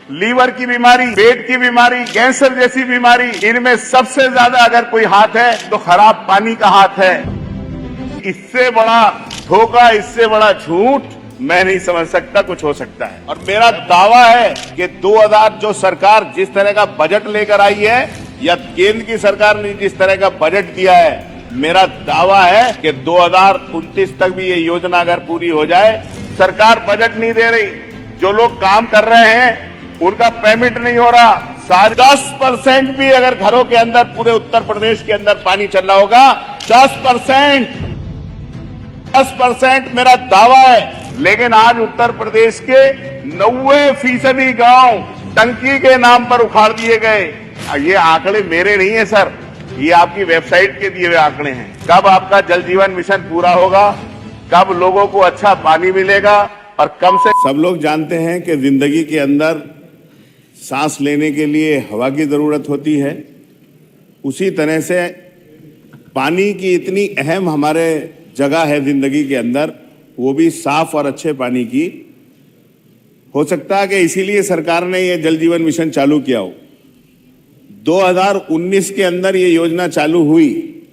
Liver की बीमारी, पेट की बीमारी, कैंसर जैसी बीमारी, इनमें सबसे ज्यादा अगर कोई हाथ है तो खराब पानी का हाथ है। इससे बड़ा धोखा, इससे बड़ा झूठ मैं नहीं समझ सकता कुछ हो सकता है। और मेरा दावा है कि 2000 जो सरकार जिस तरह का बजट लेकर आई है या केंद्र की सरकार ने जिस तरह का बजट दिया है, मेरा दावा है कि 2029 तक भी ये योजना अगर पूरी हो जाए। सरकार बजट नहीं दे रही, जो लोग काम कर रहे हैं उनका पेमेंट नहीं हो रहा। 10% भी अगर घरों के अंदर पूरे उत्तर प्रदेश के अंदर पानी चल रहा होगा, 10% मेरा दावा है। लेकिन आज उत्तर प्रदेश के 90% गांव टंकी के नाम पर उखाड़ दिए गए। ये आंकड़े मेरे नहीं है सर, ये आपकी वेबसाइट के दिए हुए आंकड़े हैं। कब आपका जल जीवन मिशन पूरा होगा, कब लोगों को अच्छा पानी मिलेगा, और कम से सब लोग जानते हैं कि जिंदगी के अंदर सांस लेने के लिए हवा की जरूरत होती है। उसी तरह से पानी की इतनी अहम हमारे जगह है जिंदगी के अंदर, वो भी साफ और अच्छे पानी की। हो सकता है कि इसीलिए सरकार ने ये जल जीवन मिशन चालू किया हो। 2019 के अंदर ये योजना चालू हुई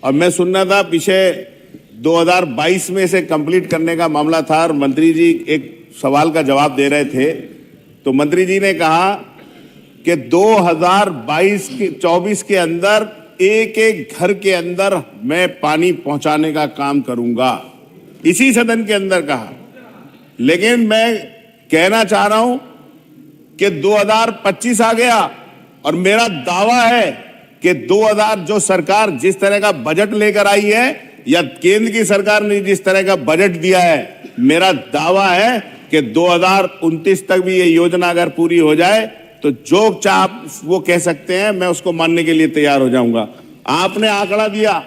और मैं सुन रहा था पीछे 2022 में इसे कंप्लीट करने का मामला था। और मंत्री जी एक सवाल का जवाब दे रहे थे तो मंत्री जी ने कहा कि 2022-24 के अंदर एक एक घर के अंदर मैं पानी पहुंचाने का काम करूंगा, इसी सदन के अंदर कहा। लेकिन मैं कहना चाह रहा हूं कि 2025 आ गया और मेरा दावा है कि 2000 जो सरकार जिस तरह का बजट लेकर आई है या केंद्र की सरकार ने जिस तरह का बजट दिया है, मेरा दावा है कि 2029 तक भी ये योजना अगर पूरी हो जाए तो जो चाह वो कह सकते हैं, मैं उसको मानने के लिए तैयार हो जाऊंगा। आपने आंकड़ा दिया,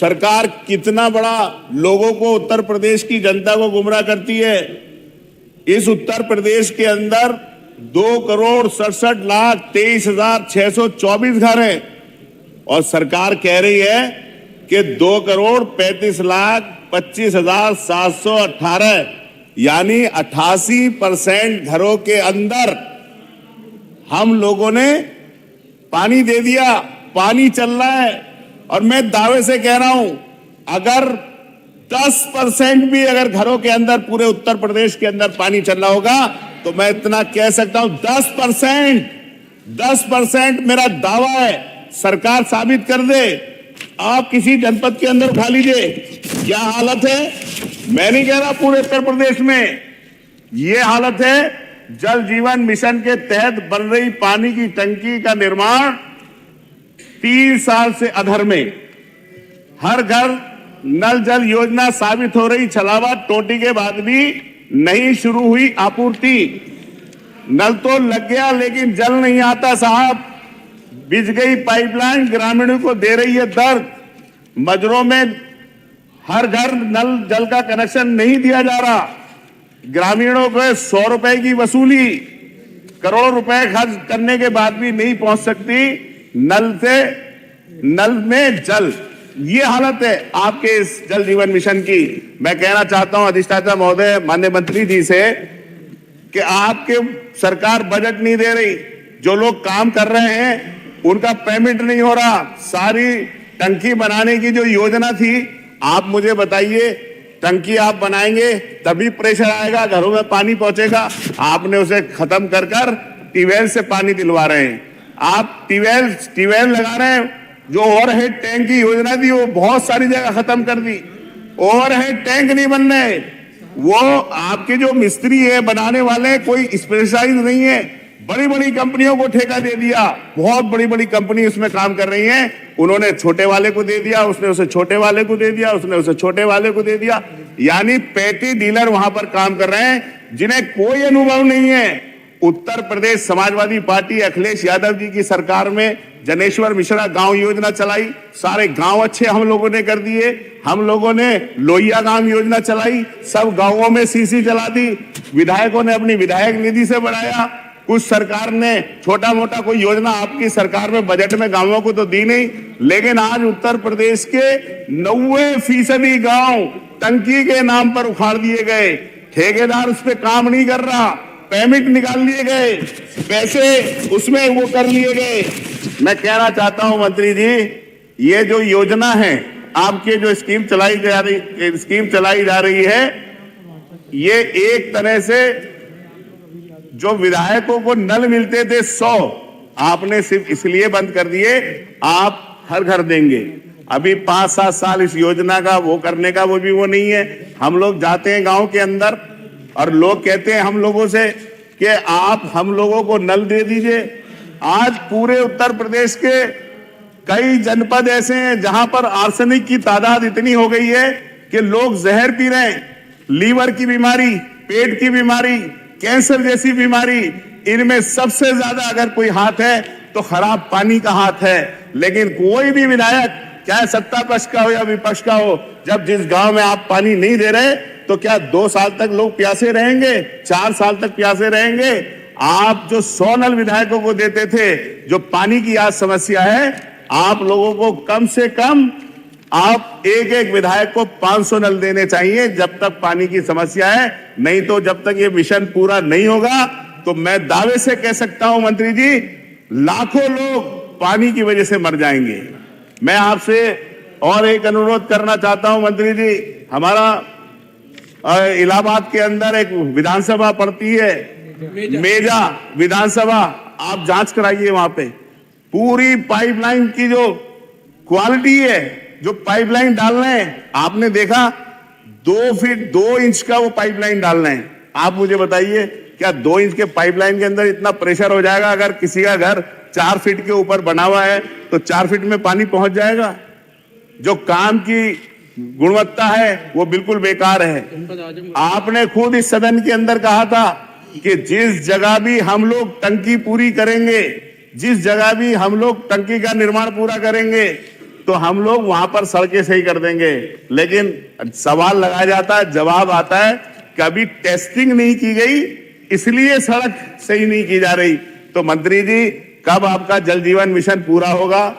सरकार कितना बड़ा लोगों को, उत्तर प्रदेश की जनता को गुमराह करती है। इस उत्तर प्रदेश के अंदर 2,67,23,624 घर हैं और सरकार कह रही है कि 2,35,25,718 यानी 88% घरों के अंदर हम लोगों ने पानी दे दिया, पानी चल रहा है। और मैं दावे से कह रहा हूं, अगर 10% भी अगर घरों के अंदर पूरे उत्तर प्रदेश के अंदर पानी चल रहा होगा तो मैं इतना कह सकता हूं 10% मेरा दावा है। सरकार साबित कर दे। आप किसी जनपद के अंदर उठा लीजिए, क्या हालत है। मैं नहीं कह रहा पूरे उत्तर प्रदेश में ये हालत है। जल जीवन मिशन के तहत बन रही पानी की टंकी का निर्माण 3 साल से अधर में, हर घर नल जल योजना साबित हो रही। छलावा टोटी के बाद भी नहीं शुरू हुई आपूर्ति। नल तो लग गया लेकिन जल नहीं आता साहब। बिछ गई पाइपलाइन, ग्रामीणों को दे रही है दर्द। मजरों में हर घर नल जल का कनेक्शन नहीं दिया जा रहा। ग्रामीणों को 100 रुपए की वसूली, करोड़ों रुपए खर्च करने के बाद भी नहीं पहुंच सकती नल में जल। ये हालत है आपके इस जल जीवन मिशन की। मैं कहना चाहता हूं अधिष्ठाता महोदय, माननीय मंत्री जी से कि आपके सरकार बजट नहीं दे रही, जो लोग काम कर रहे हैं उनका पेमेंट नहीं हो रहा। सारी टंकी बनाने की जो योजना थी, आप मुझे बताइए, टंकी आप बनाएंगे तभी प्रेशर आएगा, घरों में पानी पहुंचेगा। आपने उसे खत्म कर ट्यूबवेल से पानी दिलवा रहे हैं। आप ट्यूबवेल लगा रहे हैं। जो ओवरहेड टैंक की योजना थी वो बहुत सारी जगह खत्म कर दी। ओवरहेड टैंक नहीं बन रहे। वो आपके जो मिस्त्री है, बनाने वाले, कोई स्पेशलाइज नहीं है। बड़ी बड़ी कंपनियों को ठेका दे दिया। बहुत बड़ी बड़ी कंपनी उसमें काम कर रही हैं। उन्होंने छोटे वाले को दे दिया, उसने उसे छोटे वाले को दे दिया, उसने उसे छोटे वाले को दे दिया। यानी पेटी डीलर वहां पर काम कर रहे हैं जिन्हें कोई अनुभव नहीं है। उत्तर प्रदेश समाजवादी पार्टी अखिलेश यादव जी की सरकार में जनेश्वर मिश्रा गांव योजना चलाई। सारे गांव अच्छे हम लोगों ने कर दिए। हम लोगों ने लोहिया गांव योजना चलाई, सब गांवों में सीसी चला दी। विधायकों ने अपनी विधायक निधि से बढ़ाया। कुछ सरकार ने छोटा मोटा कोई योजना आपकी सरकार में बजट में गांवों को तो दी नहीं। लेकिन आज उत्तर प्रदेश के 90% गांव टंकी के नाम पर उखाड़ दिए गए। ठेकेदार उस पर काम नहीं कर रहा। पेमेंट निकाल लिए गए, पैसे उसमें वो कर लिए गए। मैं कहना चाहता हूं मंत्री जी, ये जो योजना है आपके, जो स्कीम चलाई जा रही है, ये एक तरह से जो विधायकों को नल मिलते थे 100, आपने सिर्फ इसलिए बंद कर दिए आप हर घर देंगे। अभी 5-7 साल इस योजना का वो करने का वो नहीं है। हम लोग जाते हैं गांव के अंदर और लोग कहते हैं हम लोगों से कि आप हम लोगों को नल दे दीजिए। आज पूरे उत्तर प्रदेश के कई जनपद ऐसे हैं जहां पर आर्सेनिक की तादाद इतनी हो गई है कि लोग जहर पी रहे हैं। लीवर की बीमारी, पेट की बीमारी, कैंसर जैसी बीमारी, इनमें सबसे ज्यादा अगर कोई हाथ है तो खराब पानी का हाथ है। लेकिन कोई भी विधायक, चाहे सत्ता पक्ष का हो या विपक्ष का हो, जब जिस गांव में आप पानी नहीं दे रहे तो क्या 2 साल तक लोग प्यासे रहेंगे? 4 साल तक प्यासे रहेंगे? आप जो 100 नल विधायकों को देते थे, जो पानी की आज समस्या है, आप लोगों को कम से कम आप एक विधायक को 500 नल देने चाहिए जब तक पानी की समस्या है। नहीं तो जब तक ये मिशन पूरा नहीं होगा तो मैं दावे से कह सकता हूं मंत्री जी, लाखों लोग पानी की वजह से मर जाएंगे। मैं आपसे और एक अनुरोध करना चाहता हूं मंत्री जी, हमारा इलाहाबाद के अंदर एक विधानसभा पड़ती है, मेजा विधानसभा, आप जांच कराइए। वहां पे पूरी पाइपलाइन की जो क्वालिटी है, जो पाइपलाइन डालना है, आपने देखा 2 फीट 2 इंच का वो पाइपलाइन डालना है। आप मुझे बताइए, क्या 2 इंच के पाइपलाइन के अंदर इतना प्रेशर हो जाएगा? अगर किसी का घर 4 फीट के ऊपर बना हुआ है तो 4 फीट में पानी पहुंच जाएगा? जो काम की गुणवत्ता है वो बिल्कुल बेकार है। आपने खुद इस सदन के अंदर कहा था कि जिस जगह भी हम लोग टंकी पूरी करेंगे, जिस जगह भी हम लोग टंकी का निर्माण पूरा करेंगे तो हम लोग वहां पर सड़कें सही कर देंगे। लेकिन सवाल लगाया जाता है, जवाब आता है कभी टेस्टिंग नहीं की गई, इसलिए सड़क सही नहीं की जा रही। तो मंत्री जी, कब आपका जल जीवन मिशन पूरा होगा?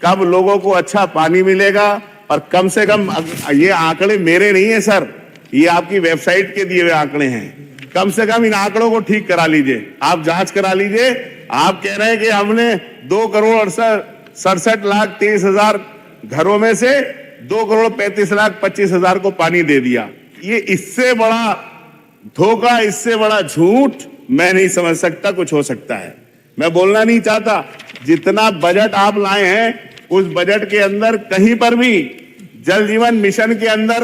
कब लोगों को अच्छा पानी मिलेगा? और कम से कम, ये आंकड़े मेरे नहीं है सर, ये आपकी वेबसाइट के दिए हुए आंकड़े हैं। कम से कम इन आंकड़ों को ठीक करा लीजिए, आप जांच करा लीजिए। आप कह रहे हैं कि हमने 2,67,23,000 घरों में से 2,35,25,000 को पानी दे दिया। ये इससे बड़ा धोखा, इससे बड़ा झूठ मैं नहीं समझ सकता कुछ हो सकता है। मैं बोलना नहीं चाहता, जितना बजट आप लाए हैं उस बजट के अंदर कहीं पर भी जल जीवन मिशन के अंदर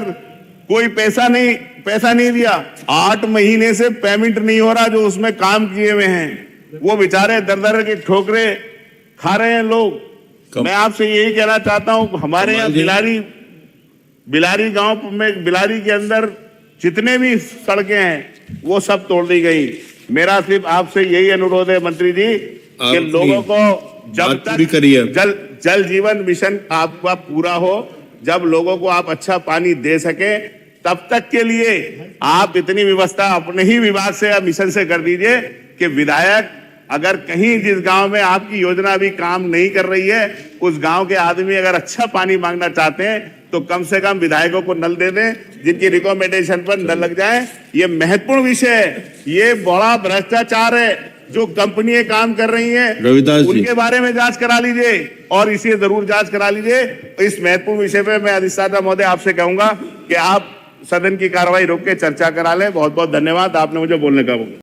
कोई पैसा नहीं दिया। 8 महीने से पेमेंट नहीं हो रहा जो उसमें काम किए हुए हैं। वो बेचारे दर के ठोकरे खा रहे हैं लोग। मैं आपसे यही कहना चाहता हूं, हमारे यहाँ बिलारी गांव में, बिलारी के अंदर जितने भी सड़कें हैं वो सब तोड़ दी गई। मेरा सिर्फ आपसे यही अनुरोध है मंत्री जी कि लोगों को जब तक जल जीवन मिशन आपका पूरा हो, जब लोगों को आप अच्छा पानी दे सके, तब तक के लिए आप इतनी व्यवस्था अपने ही विभाग से या मिशन से कर दीजिए कि विधायक अगर कहीं जिस गांव में आपकी योजना अभी काम नहीं कर रही है, उस गांव के आदमी अगर अच्छा पानी मांगना चाहते हैं तो कम से कम विधायकों को नल दे दें, जिनकी रिकमेंडेशन पर नल लग जाए। ये महत्वपूर्ण विषय है, ये बड़ा भ्रष्टाचार है जो कंपनियां काम कर रही हैं, उनके बारे में जांच करा लीजिए और इसे जरूर जांच करा लीजिए। इस महत्वपूर्ण विषय पे मैं अधिष्ठाता महोदय आपसे कहूंगा कि आप सदन की कार्रवाई रोक के चर्चा करा लें। बहुत बहुत धन्यवाद, आपने मुझे बोलने का